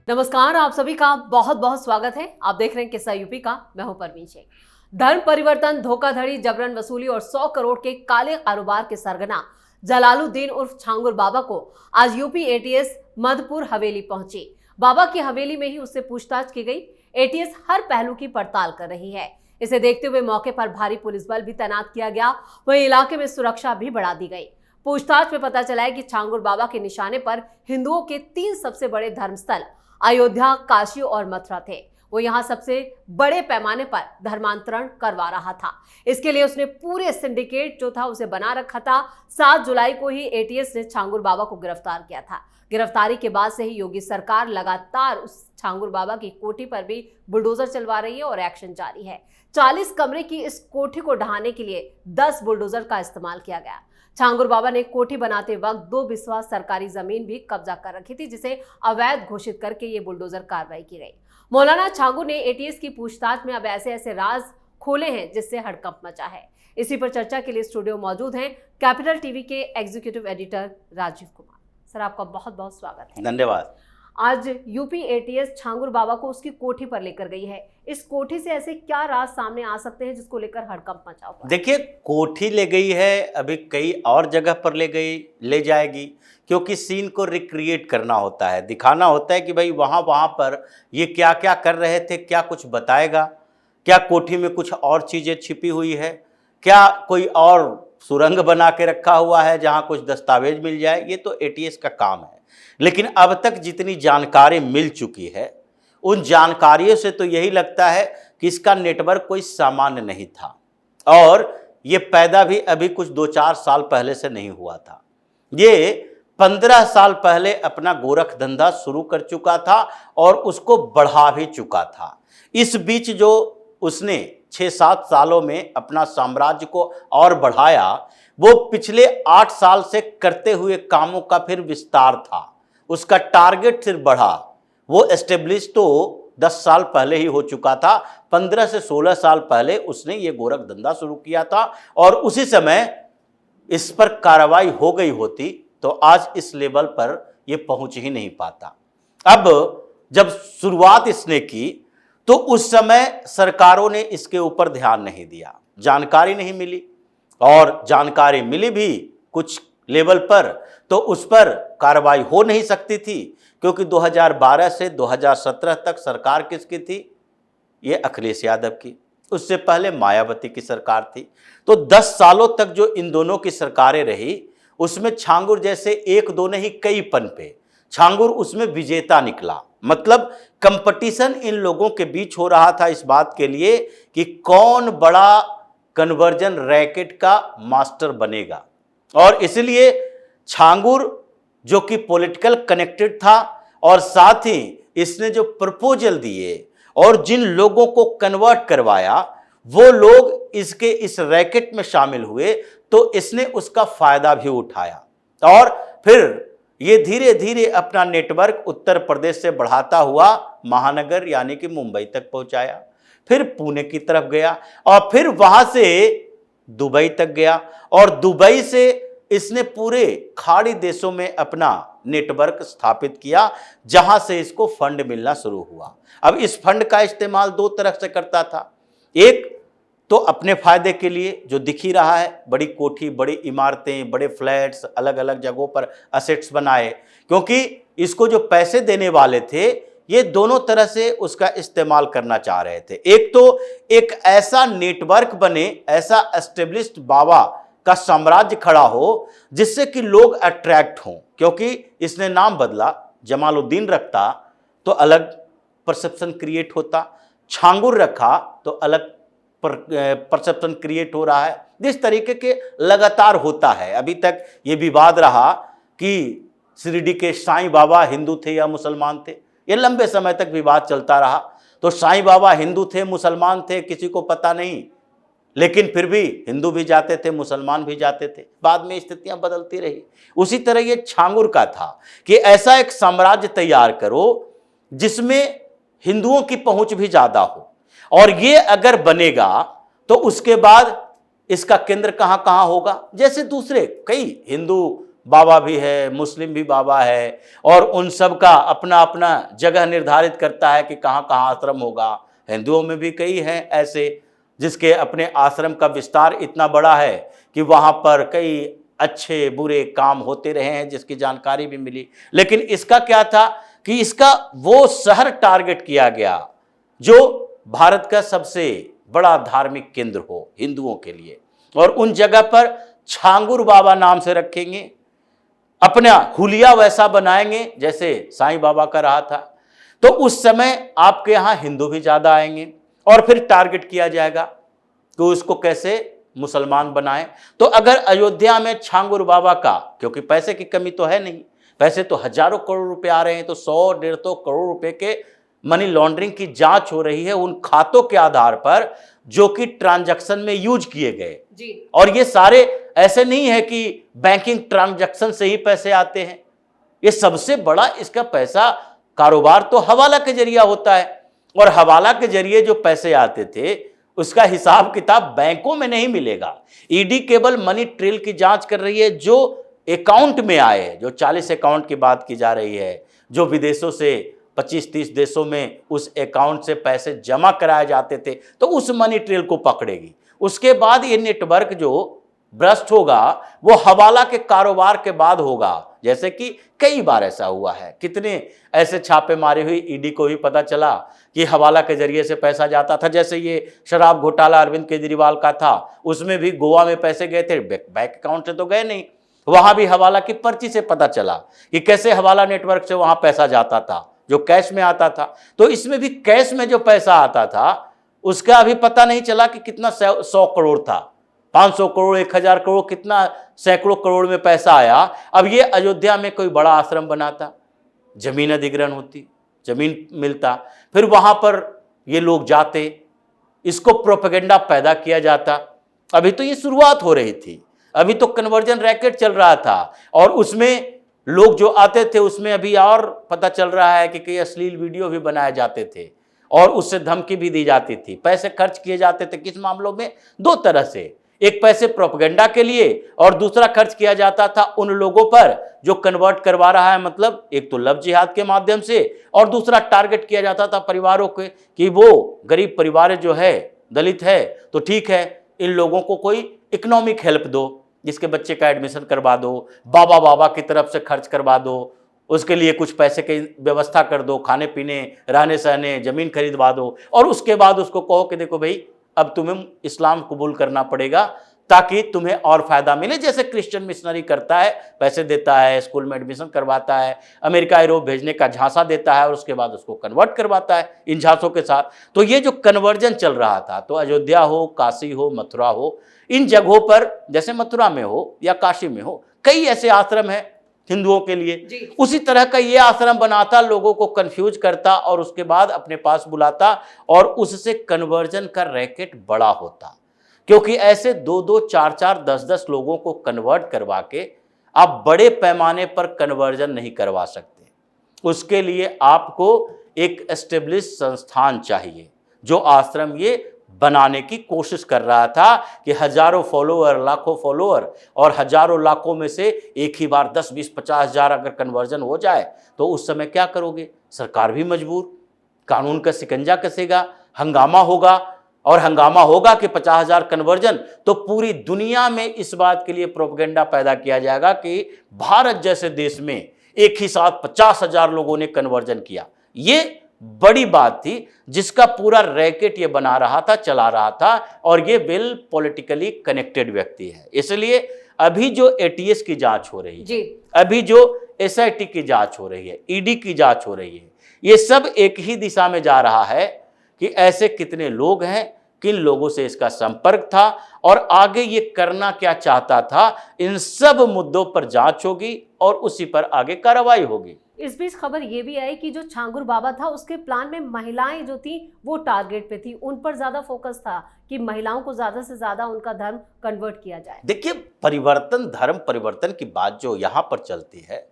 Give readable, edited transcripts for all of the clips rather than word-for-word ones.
नमस्कार, आप सभी का बहुत बहुत स्वागत है। आप देख रहे हैं किस्सा यूपी का। मैं हूं परवीन शेख। धर्म परिवर्तन, धोखाधड़ी, जबरन वसूली और 100 करोड़ के काले कारोबार के सरगना जलालुद्दीन उर्फ छांगुर बाबा को आज यूपी एटीएस मधुपुर हवेली पहुंची। बाबा की हवेली में ही उससे पूछताछ की गई। एटीएस हर पहलू की पड़ताल कर रही है। इसे देखते हुए मौके पर भारी पुलिस बल भी तैनात किया गया। वहीं इलाके में सुरक्षा भी बढ़ा दी गई। पूछताछ में पता चला है कि छांगुर बाबा के निशाने पर हिंदुओं के 3 सबसे बड़े धर्मस्थल अयोध्या, काशी और मथुरा थे। वो यहाँ सबसे बड़े पैमाने पर धर्मांतरण करवा रहा था। इसके लिए उसने पूरे सिंडिकेट जो था उसे बना रखा था। 7 जुलाई को ही एटीएस ने छांगुर बाबा को गिरफ्तार किया था। गिरफ्तारी के बाद से ही योगी सरकार लगातार उस छांगुर बाबा की कोठी पर भी बुलडोजर चलवा रही है और एक्शन जारी है। 40 कमरे की इस कोठी को ढहाने के लिए 10 बुलडोजर का इस्तेमाल किया गया। छांगुर बाबा ने कोठी बनाते वक्त 2 बिस्वा सरकारी जमीन भी कब्जा कर रखी थी, जिसे अवैध घोषित करके ये बुलडोजर कार्रवाई की गई। मौलाना छांगुर ने एटीएस की पूछताछ में अब ऐसे राज खोले हैं जिससे हड़कंप मचा है। इसी पर चर्चा के लिए स्टूडियो मौजूद हैं कैपिटल टीवी के executive editor Rajeev Kumar. Sir, आपका बहुत बहुत स्वागत है। धन्यवाद। आज यूपी एटीएस छांगुर बाबा को उसकी कोठी पर लेकर गई है। इस कोठी से ऐसे क्या राज सामने आ सकते हैं जिसको लेकर हड़कंप मचा हुआ है? देखिए, कोठी ले गई है, अभी कई और जगह पर ले जाएगी, क्योंकि सीन को रिक्रिएट करना होता है, दिखाना होता है कि भाई वहाँ पर ये क्या क्या कर रहे थे, क्या कुछ बताएगा, क्या कोठी में कुछ और चीज़ें छिपी हुई है, क्या कोई और सुरंग बना के रखा हुआ है जहाँ कुछ दस्तावेज मिल जाए। ये तो एटीएस का काम है। लेकिन अब तक जितनी जानकारी मिल चुकी है, उन जानकारियों से तो यही लगता है कि इसका नेटवर्क कोई सामान्य नहीं था और ये पैदा भी अभी कुछ 2-4 साल पहले से नहीं हुआ था। ये 15 साल पहले अपना गोरख धंधा शुरू कर चुका था और उसको बढ़ा भी चुका था। इस बीच जो उसने 6-7 सालों में अपना साम्राज्य को और बढ़ाया, वो पिछले 8 साल से करते हुए कामों का फिर विस्तार था। उसका टारगेट सिर्फ बढ़ा। वो एस्टेब्लिश तो 10 साल पहले ही हो चुका था। 15 से 16 साल पहले उसने ये गोरख धंधा शुरू किया था और उसी समय इस पर कार्रवाई हो गई होती तो आज इस लेवल पर ये पहुंच ही नहीं पाता। अब जब शुरुआत इसने की तो उस समय सरकारों ने इसके ऊपर ध्यान नहीं दिया, जानकारी नहीं मिली, और जानकारी मिली भी कुछ लेवल पर तो उस पर कार्रवाई हो नहीं सकती थी, क्योंकि 2012 से 2017 तक सरकार किसकी थी? ये अखिलेश यादव की। उससे पहले मायावती की सरकार थी। तो 10 सालों तक जो इन दोनों की सरकारें रही, उसमें छांगुर जैसे 1-2 नहीं कई पनपे। छांगुर उसमें विजेता निकला। मतलब कंपटीशन इन लोगों के बीच हो रहा था इस बात के लिए कि कौन बड़ा कन्वर्जन रैकेट का मास्टर बनेगा। और इसलिए छांगुर जो कि पॉलिटिकल कनेक्टेड था और साथ ही इसने जो प्रपोजल दिए और जिन लोगों को कन्वर्ट करवाया, वो लोग इसके इस रैकेट में शामिल हुए, तो इसने उसका फायदा भी उठाया और फिर ये धीरे धीरे अपना नेटवर्क उत्तर प्रदेश से बढ़ाता हुआ महानगर यानी कि मुंबई तक पहुंचाया, फिर पुणे की तरफ गया और फिर वहां से दुबई तक गया और दुबई से इसने पूरे खाड़ी देशों में अपना नेटवर्क स्थापित किया, जहां से इसको फंड मिलना शुरू हुआ। अब इस फंड का इस्तेमाल 2 तरह से करता था। एक तो अपने फायदे के लिए, जो दिख ही रहा है, बड़ी कोठी, बड़ी इमारतें, बड़े फ्लैट्स, अलग अलग जगहों पर असेट्स बनाए, क्योंकि इसको जो पैसे देने वाले थे ये दोनों तरह से उसका इस्तेमाल करना चाह रहे थे। एक तो एक ऐसा नेटवर्क बने, ऐसा एस्टेब्लिश्ड बाबा का साम्राज्य खड़ा हो जिससे कि लोग अट्रैक्ट हों, क्योंकि इसने नाम बदला, जमालुद्दीन रखता तो अलग परसेप्शन क्रिएट होता, छांगुर रखा तो अलग परसेप्शन क्रिएट हो रहा है। जिस तरीके के लगातार होता है। अभी तक ये विवाद रहा कि शिरडी के साईं बाबा हिंदू थे या मुसलमान थे, ये लंबे समय तक विवाद चलता रहा। तो साईं बाबा हिंदू थे, मुसलमान थे, किसी को पता नहीं, लेकिन फिर भी हिंदू भी जाते थे, मुसलमान भी जाते थे। बाद में स्थितियां बदलती रही। उसी तरह ये छांगुर का था कि ऐसा एक साम्राज्य तैयार करो जिसमें हिंदुओं की पहुंच भी ज्यादा हो, और ये अगर बनेगा तो उसके बाद इसका केंद्र कहां कहां होगा। जैसे दूसरे कई हिंदू बाबा भी है, मुस्लिम भी बाबा है, और उन सब का अपना अपना जगह निर्धारित करता है कि कहाँ कहाँ आश्रम होगा। हिंदुओं में भी कई हैं ऐसे जिसके अपने आश्रम का विस्तार इतना बड़ा है कि वहाँ पर कई अच्छे बुरे काम होते रहे हैं, जिसकी जानकारी भी मिली। लेकिन इसका क्या था कि इसका वो शहर टारगेट किया गया जो भारत का सबसे बड़ा धार्मिक केंद्र हो हिंदुओं के लिए, और उन जगह पर छांगुर बाबा नाम से रखेंगे, अपना हुलिया वैसा बनाएंगे जैसे साईं बाबा का रहा था। तो उस समय आपके यहाँ हिंदू भी ज़्यादा आएंगे और फिर टारगेट किया जाएगा कि उसको कैसे मुसलमान बनाएं। तो अगर अयोध्या में छांगुर बाबा का, क्योंकि पैसे की कमी तो है नहीं, पैसे तो हजारों करोड़ रुपए आ रहे हैं, तो 100-150 करोड़ रुपए के मनी लॉन्ड्रिंग की जांच हो रही है उन खातों के आधार पर जो कि ट्रांजैक्शन में यूज किए गए जी। और ये सारे ऐसे नहीं है कि बैंकिंग ट्रांजैक्शन से ही पैसे आते हैं। ये सबसे बड़ा इसका पैसा कारोबार तो हवाला के जरिए होता है, और हवाला के जरिए जो पैसे आते थे उसका हिसाब किताब बैंकों में नहीं मिलेगा। ईडी केवल मनी ट्रेल की जांच कर रही है जो अकाउंट में आए, जो 40 अकाउंट की बात की जा रही है, जो विदेशों से 25-30 देशों में उस अकाउंट से पैसे जमा कराए जाते थे, तो उस मनी ट्रेल को पकड़ेगी। उसके बाद ये नेटवर्क जो भ्रष्ट होगा वो हवाला के कारोबार के बाद होगा, जैसे कि कई बार ऐसा हुआ है। कितने ऐसे छापे मारे हुए ईडी को भी पता चला कि हवाला के जरिए से पैसा जाता था। जैसे ये शराब घोटाला अरविंद केजरीवाल का था, उसमें भी गोवा में पैसे गए थे, बैंक अकाउंट से तो गए नहीं, वहां भी हवाला की पर्ची से पता चला कि कैसे हवाला नेटवर्क से वहां पैसा जाता था जो कैश में आता था। तो इसमें भी कैश में जो पैसा आता था उसका अभी पता नहीं चला कि कितना 100 करोड़ था, 500 करोड़, 1000 करोड़, कितना सैकड़ों करोड़ में पैसा आया। अब ये अयोध्या में कोई बड़ा आश्रम बनाता, जमीन अधिग्रहण होती, जमीन मिलता, फिर वहां पर ये लोग जाते, इसको प्रोपेगेंडा पैदा किया जाता। अभी तो ये शुरुआत हो रही थी, अभी तो कन्वर्जन रैकेट चल रहा था, और उसमें लोग जो आते थे उसमें अभी और पता चल रहा है कि कई अश्लील वीडियो भी बनाए जाते थे और उससे धमकी भी दी जाती थी। पैसे खर्च किए जाते थे किस मामलों में? 2 तरह से, एक पैसे प्रोपेगेंडा के लिए और दूसरा खर्च किया जाता था उन लोगों पर जो कन्वर्ट करवा रहा है, मतलब एक तो लव जिहाद के माध्यम से, और दूसरा टारगेट किया जाता था परिवारों के कि वो गरीब परिवार जो है, दलित है, तो ठीक है इन लोगों को कोई इकोनॉमिक हेल्प दो, जिसके बच्चे का एडमिशन करवा दो, बाबा की तरफ से खर्च करवा दो, उसके लिए कुछ पैसे की व्यवस्था कर दो, खाने पीने, रहने सहने, जमीन खरीदवा दो, और उसके बाद उसको कहो कि देखो भाई अब तुम्हें इस्लाम कबूल करना पड़ेगा ताकि तुम्हें और फायदा मिले। जैसे क्रिश्चियन मिशनरी करता है, पैसे देता है, स्कूल में एडमिशन करवाता है, अमेरिका यूरोप भेजने का झांसा देता है और उसके बाद उसको कन्वर्ट करवाता है इन झांसों के साथ। तो ये जो कन्वर्जन चल रहा था, तो अयोध्या हो, काशी हो, मथुरा हो, इन जगहों पर, जैसे मथुरा में हो या काशी में हो, कई ऐसे आश्रम हैं हिंदुओं के लिए। उसी तरह का ये आश्रम बनाता, लोगों को कंफ्यूज करता और उसके बाद अपने पास बुलाता, और उससे कन्वर्जन का रैकेट बड़ा होता। क्योंकि ऐसे 2-2, 4-4, 10-10 लोगों को कन्वर्ट करवा के आप बड़े पैमाने पर कन्वर्जन नहीं करवा सकते। उसके लिए आपको एक एस्टेब्लिश संस्थान चाहिए, जो आश्रम ये बनाने की कोशिश कर रहा था कि हजारों फॉलोअर, लाखों फॉलोअर, और हजारों लाखों में से एक ही बार 10, 20, 50 हजार अगर कन्वर्जन हो जाए तो उस समय क्या करोगे? सरकार भी मजबूर, कानून का शिकंजा कसेगा, हंगामा होगा, और हंगामा होगा कि 50,000 कन्वर्जन, तो पूरी दुनिया में इस बात के लिए प्रोपेगेंडा पैदा किया जाएगा कि भारत जैसे देश में एक ही साथ 50,000 लोगों ने कन्वर्जन किया। ये बड़ी बात थी जिसका पूरा रैकेट ये बना रहा था, चला रहा था, और ये वेल पॉलिटिकली कनेक्टेड व्यक्ति है। इसलिए अभी जो एटीएस की जांच हो रही है, अभी जो एसआईटी की जांच हो रही है, ईडी की जांच हो रही है, ये सब एक ही दिशा में जा रहा है कि ऐसे कितने लोग हैं, किन लोगों से इसका संपर्क था और आगे ये करना क्या चाहता था। इन सब मुद्दों पर जांच होगी और उसी पर आगे कार्रवाई होगी। इस बीच खबर ये भी आई कि जो छांगुर बाबा था उसके प्लान में महिलाएं जो थी वो टारगेट पे थी, उन पर ज्यादा फोकस था कि महिलाओं को ज्यादा से ज्यादा उनका धर्म कन्वर्ट किया जाए। देखिए, परिवर्तन, धर्म परिवर्तन की बात जो यहाँ पर चलती है,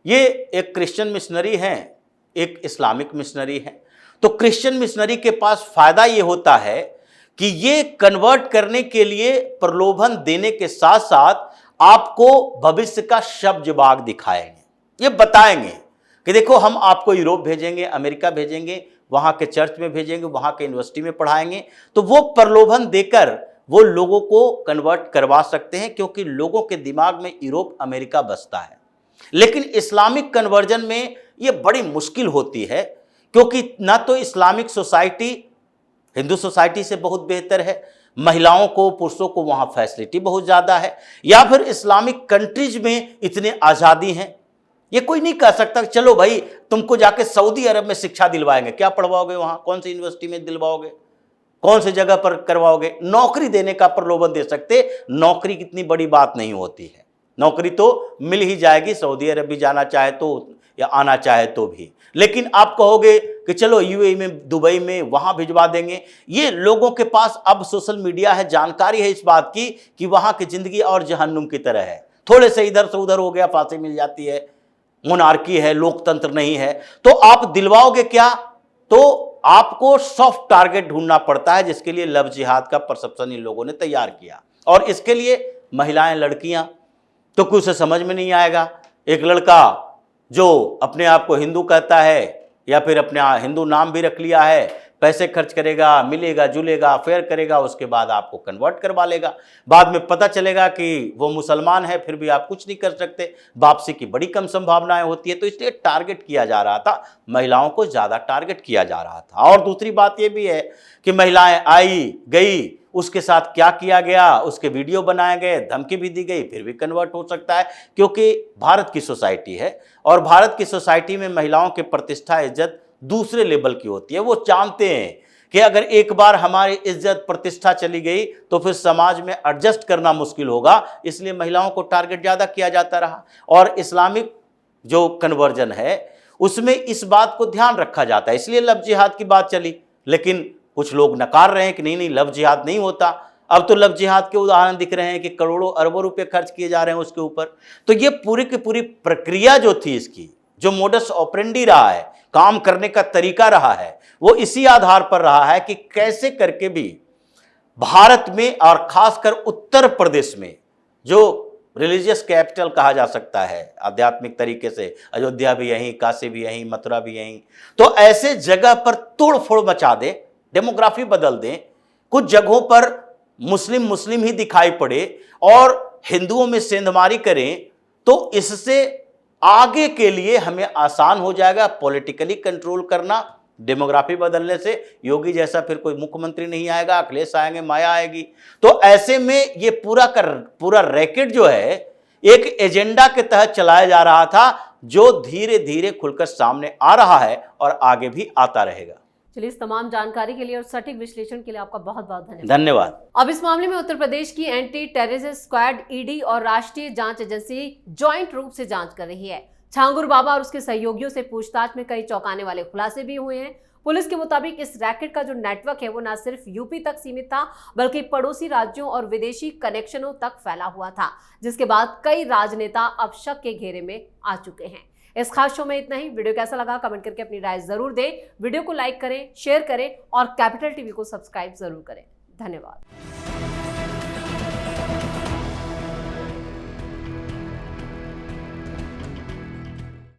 ये एक क्रिश्चियन मिशनरी हैं, एक इस्लामिक मिशनरी हैं। तो क्रिश्चियन मिशनरी के पास फायदा ये होता है कि ये कन्वर्ट करने के लिए प्रलोभन देने के साथ साथ आपको भविष्य का शब्द बाग दिखाएंगे, ये बताएंगे कि देखो हम आपको यूरोप भेजेंगे, अमेरिका भेजेंगे, वहां के चर्च में भेजेंगे, वहां के यूनिवर्सिटी में पढ़ाएंगे। तो वो प्रलोभन देकर वो लोगों को कन्वर्ट करवा सकते हैं, क्योंकि लोगों के दिमाग में यूरोप अमेरिका बसता है। लेकिन इस्लामिक कन्वर्जन में ये बड़ी मुश्किल होती है, क्योंकि ना तो इस्लामिक सोसाइटी हिंदू सोसाइटी से बहुत बेहतर है, महिलाओं को पुरुषों को वहां फैसिलिटी बहुत ज़्यादा है, या फिर इस्लामिक कंट्रीज में इतने आज़ादी हैं। ये कोई नहीं कह सकता चलो भाई तुमको जाके सऊदी अरब में शिक्षा दिलवाएंगे, क्या पढ़वाओगे वहां, कौन सी यूनिवर्सिटी में दिलवाओगे, कौन सी जगह पर करवाओगे। नौकरी देने का प्रलोभन दे सकते, नौकरी कितनी बड़ी बात नहीं होती है, नौकरी तो मिल ही जाएगी, सऊदी अरब भी जाना चाहे तो या आना चाहे तो भी। लेकिन आप कहोगे कि चलो यूएई में, दुबई में, वहां भिजवा देंगे। ये लोगों के पास अब सोशल मीडिया है, जानकारी है इस बात की कि वहां की जिंदगी और जहन्नुम की तरह है, थोड़े से इधर से उधर हो गया फांसी मिल जाती है, मोनार्की है, लोकतंत्र नहीं है, तो आप दिलवाओगे क्या। तो आपको सॉफ्ट टारगेट ढूंढना पड़ता है, जिसके लिए लव जिहाद का परसेप्शन इन लोगों ने तैयार किया। और इसके लिए महिलाएं, लड़कियां, तो कुछ समझ में नहीं आएगा। एक लड़का जो अपने आप को हिंदू कहता है या फिर अपने हिंदू नाम भी रख लिया है, पैसे खर्च करेगा, मिलेगा जुलेगा, अफेयर करेगा, उसके बाद आपको कन्वर्ट करवा लेगा। बाद में पता चलेगा कि वो मुसलमान है, फिर भी आप कुछ नहीं कर सकते, वापसी की बड़ी कम संभावनाएं होती है। तो इसलिए टारगेट किया जा रहा था, महिलाओं को ज़्यादा टारगेट किया जा रहा था। और दूसरी बात ये भी है कि महिलाएं आई गई, उसके साथ क्या किया गया, उसके वीडियो बनाए गए, धमकी भी दी गई, फिर भी कन्वर्ट हो सकता है, क्योंकि भारत की सोसाइटी है और भारत की सोसाइटी में महिलाओं की प्रतिष्ठा, इज्जत दूसरे लेवल की होती है। वो जानते हैं कि अगर एक बार हमारी इज्जत प्रतिष्ठा चली गई तो फिर समाज में एडजस्ट करना मुश्किल होगा, इसलिए महिलाओं को टारगेट ज़्यादा किया जाता रहा। और इस्लामिक जो कन्वर्जन है उसमें इस बात को ध्यान रखा जाता है, इसलिए लव जिहाद की बात चली। लेकिन कुछ लोग नकार रहे हैं कि नहीं नहीं लव जिहाद नहीं होता। अब तो लव जिहाद के उदाहरण दिख रहे हैं कि करोड़ों अरबों रुपए खर्च किए जा रहे हैं उसके ऊपर। तो ये पूरी की पूरी प्रक्रिया जो थी, इसकी जो मोडस ऑपरेंडी रहा है, काम करने का तरीका रहा है, वो इसी आधार पर रहा है कि कैसे करके भी भारत में और खासकर उत्तर प्रदेश में, जो रिलीजियस कैपिटल कहा जा सकता है आध्यात्मिक तरीके से, अयोध्या भी यहीं, काशी भी यहीं, मथुरा भी यहीं, तो ऐसे जगह पर तोड़ फोड़ मचा दे, डेमोग्राफी बदल दें, कुछ जगहों पर मुस्लिम मुस्लिम ही दिखाई पड़े और हिंदुओं में सेंधमारी करें, तो इससे आगे के लिए हमें आसान हो जाएगा पॉलिटिकली कंट्रोल करना। डेमोग्राफी बदलने से योगी जैसा फिर कोई मुख्यमंत्री नहीं आएगा, अखिलेश आएंगे, माया आएगी। तो ऐसे में ये पूरा रैकेट जो है एक एजेंडा के तहत चलाया जा रहा था, जो धीरे धीरे खुलकर सामने आ रहा है और आगे भी आता रहेगा। चलिए, इस तमाम जानकारी के लिए और सटीक विश्लेषण के लिए आपका बहुत बहुत धन्यवाद। धन्यवाद। अब इस मामले में उत्तर प्रदेश की एंटी टेररिस्ट स्क्वाड, ईडी और राष्ट्रीय जांच एजेंसी ज्वाइंट रूप से जांच कर रही है। छांगुर बाबा और उसके सहयोगियों से पूछताछ में कई चौंकाने वाले खुलासे भी हुए हैं। पुलिस के मुताबिक इस रैकेट का जो नेटवर्क है वो न सिर्फ यूपी तक सीमित था, बल्कि पड़ोसी राज्यों और विदेशी कनेक्शनों तक फैला हुआ था, जिसके बाद कई राजनेता अब शक के घेरे में आ चुके हैं। इस खास शो में इतना ही। वीडियो कैसा लगा कमेंट करके अपनी राय जरूर दें। वीडियो को लाइक करें, शेयर करें और कैपिटल टीवी को सब्सक्राइब जरूर करें। धन्यवाद।